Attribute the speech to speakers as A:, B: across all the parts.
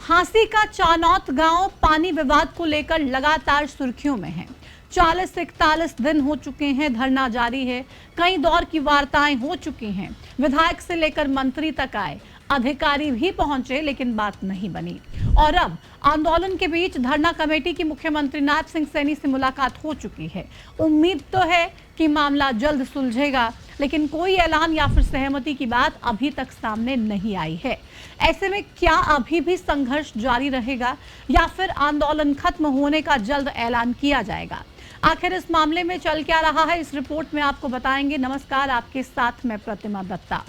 A: हांसी का चानौत गांव पानी विवाद को लेकर लगातार सुर्खियों में है। 40 से 41 दिन हो चुके हैं, धरना जारी है। कई दौर की वार्ताएं हो चुकी हैं। विधायक से लेकर मंत्री तक आए, अधिकारी भी पहुंचे, लेकिन बात नहीं बनी। और अब आंदोलन के बीच धरना कमेटी की मुख्यमंत्री नायब सिंह सैनी से मुलाकात हो चुकी है। उम्मीद तो है कि मामला जल्द सुलझेगा, लेकिन कोई ऐलान या फिर सहमति की बात अभी तक सामने नहीं आई है। ऐसे में क्या अभी भी संघर्ष जारी रहेगा या फिर आंदोलन खत्म होने का जल्द ऐलान किया जाएगा? आखिर इस मामले में चल क्या रहा है, इस रिपोर्ट में आपको बताएंगे। नमस्कार, आपके साथ मैं प्रतिमा दत्ता।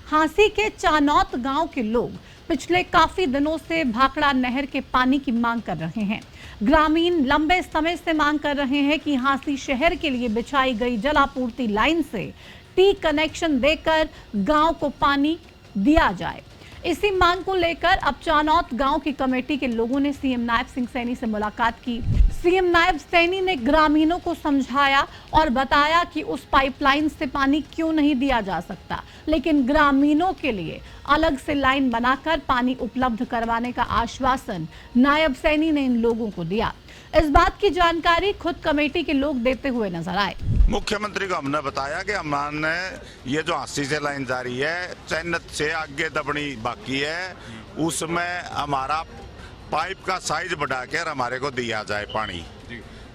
A: हांसी के चानौत गांव के लोग पिछले काफी दिनों से भाखड़ा नहर के पानी की मांग कर रहे हैं। ग्रामीण लंबे समय से मांग कर रहे हैं कि हांसी शहर के लिए बिछाई गई जलापूर्ति लाइन से टी कनेक्शन देकर गांव को पानी दिया जाए। इसी मांग को लेकर अब चानौत गांव की कमेटी के लोगों ने सीएम नायब सिंह सैनी से मुलाकात की। सीएम नायब सैनी ने ग्रामीणों को समझाया और बताया कि उस पाइपलाइन से पानी क्यों नहीं दिया जा सकता, लेकिन ग्रामीणों के लिए अलग से लाइन बनाकर पानी उपलब्ध करवाने का आश्वासन नायब सैनी ने इन लोगों को दिया। इस बात की जानकारी खुद कमेटी के लोग देते हुए नजर आए।
B: मुख्यमंत्री को हमने बताया कि हमने ये जो हांसी से लाइन जारी है, चैनत से आगे दबनी बाकी है, उसमें हमारा पाइप का साइज बढ़ाकर हमारे को दिया जाए पानी।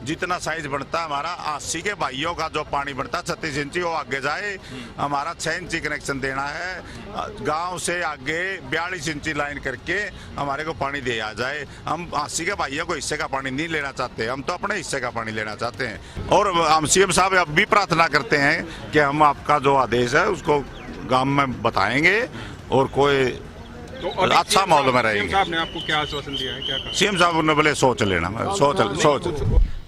B: जितना साइज बनता है हमारा 80 के भाइयों का जो पानी बनता है 36 इंची वो आगे जाए। हमारा 6 इंची कनेक्शन देना है। गांव से आगे 42 इंची लाइन करके हमारे को पानी दिया जाए। हम 80 के भाइयों को हिस्से का पानी नहीं लेना चाहते, हम तो अपने हिस्से का पानी लेना चाहते हैं। और हम सीएम साहब अब भी प्रार्थना करते हैं कि हम आपका जो आदेश है उसको गांव में बताएंगे और कोई
C: तो
B: अच्छा माहौल में रहेंगे।
C: साहब ने आपको क्या आश्वासन दिया है? क्या
B: सीएम साहब ने बोले सोच लेना, सोच।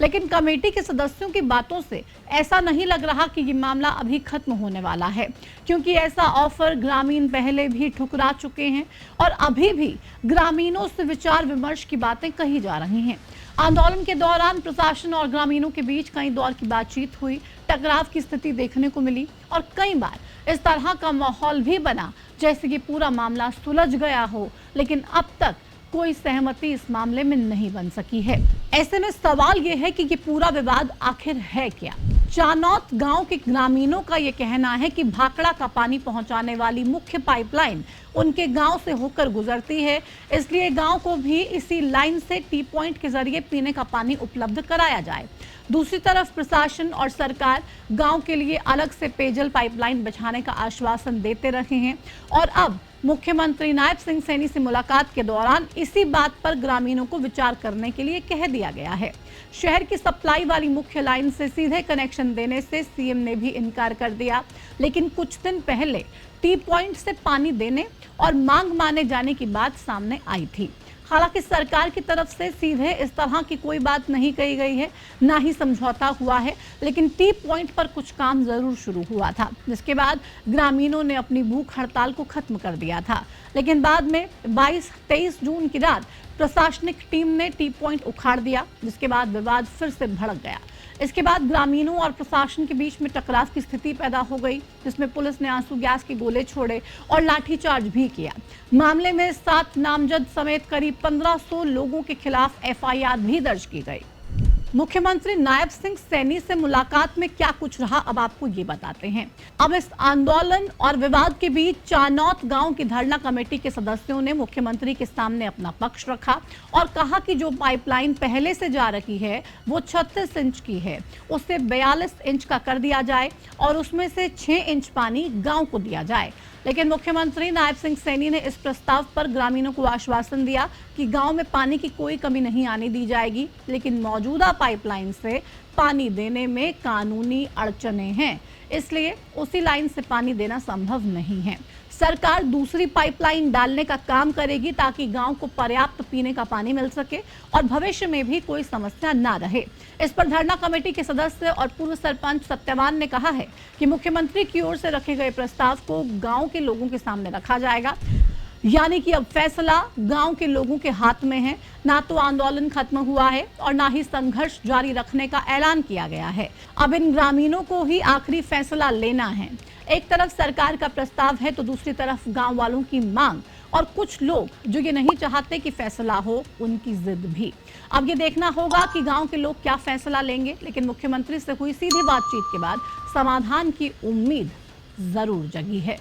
A: लेकिन कमेटी के सदस्यों की बातों से ऐसा नहीं लग रहा कि ये मामला अभी खत्म होने वाला है, क्योंकि ऐसा ऑफर ग्रामीण पहले भी ठुकरा चुके हैं और अभी भी ग्रामीणों से विचार विमर्श की बातें कही जा रही हैं। आंदोलन के दौरान प्रशासन और ग्रामीणों के बीच कई दौर की बातचीत हुई, टकराव की स्थिति देखने को मिली और कई बार इस तरह का माहौल भी बना जैसे कि पूरा मामला सुलझ गया हो, लेकिन अब तक कोई सहमति इस मामले में नहीं बन सकी है। ऐसे में सवाल यह है कि ये पूरा विवाद आखिर है क्या? चानौत गांव के ग्रामीणों का यह कहना है कि भाखड़ा का पानी पहुंचाने वाली मुख्य पाइपलाइन उनके गांव से होकर गुजरती है, इसलिए गांव को भी इसी लाइन से टी पॉइंट के जरिए पीने का पानी उपलब्ध कराया जाए। दूसरी तरफ प्रशासन और सरकार गांव के लिए अलग से पेयजल पाइपलाइन बिछाने का आश्वासन देते रहे हैं और अब मुख्यमंत्री नायब सिंह सैनी से मुलाकात के दौरान इसी बात पर ग्रामीणों को विचार करने के लिए कह दिया गया है। शहर की सप्लाई वाली मुख्य लाइन से सीधे कनेक्शन देने से सीएम ने भी इनकार कर दिया, लेकिन कुछ दिन पहले टी पॉइंट से पानी देने और मांग माने जाने की बात सामने आई थी। हालांकि सरकार की तरफ से सीधे इस तरह की कोई बात नहीं कही गई है, ना ही समझौता हुआ है, लेकिन टी पॉइंट पर कुछ काम जरूर शुरू हुआ था, जिसके बाद ग्रामीणों ने अपनी भूख हड़ताल को खत्म कर दिया था। लेकिन बाद में 22-23 जून की रात प्रशासनिक टीम ने टी पॉइंट उखाड़ दिया, जिसके बाद विवाद फिर से भड़क गया। इसके बाद ग्रामीणों और प्रशासन के बीच में टकराव की स्थिति पैदा हो गई, जिसमें पुलिस ने आंसू गैस के गोले छोड़े और लाठीचार्ज भी किया। मामले में 7 नामजद समेत करीब 1500 लोगों के खिलाफ एफआईआर भी दर्ज की गई। मुख्यमंत्री नायब सिंह सैनी से मुलाकात में क्या कुछ रहा, अब आपको ये बताते हैं। अब इस आंदोलन और विवाद के बीच चानौत गांव की धरना कमेटी के सदस्यों ने मुख्यमंत्री के सामने अपना पक्ष रखा और कहा कि जो पाइपलाइन पहले से जा रही है वो 36 इंच की है, उसे 42 इंच का कर दिया जाए और उसमें से 6 इंच पानी गाँव को दिया जाए। लेकिन मुख्यमंत्री नायब सिंह सैनी ने इस प्रस्ताव पर ग्रामीणों को आश्वासन दिया कि गांव में पानी की कोई कमी नहीं आने दी जाएगी, लेकिन मौजूदा पाइपलाइन से पानी देने में कानूनी अड़चनें हैं, इसलिए उसी लाइन से पानी देना संभव नहीं है। सरकार दूसरी पाइपलाइन डालने का काम करेगी ताकि गांव को पर्याप्त पीने का पानी मिल सके और भविष्य में भी कोई समस्या ना रहे। इस पर धरना कमेटी के सदस्य और पूर्व सरपंच सत्यवान ने कहा है कि मुख्यमंत्री की ओर से रखे गए प्रस्ताव को गांव के लोगों के सामने रखा जाएगा, यानी कि अब फैसला गांव के लोगों के हाथ में है। ना तो आंदोलन खत्म हुआ है और ना ही संघर्ष जारी रखने का ऐलान किया गया है। अब इन ग्रामीणों को ही आखिरी फैसला लेना है। एक तरफ सरकार का प्रस्ताव है तो दूसरी तरफ गांव वालों की मांग और कुछ लोग जो ये नहीं चाहते कि फैसला हो, उनकी जिद भी। अब ये देखना होगा कि गांव के लोग क्या फैसला लेंगे, लेकिन मुख्यमंत्री से हुई सीधी बातचीत के बाद समाधान की उम्मीद जरूर जगी है।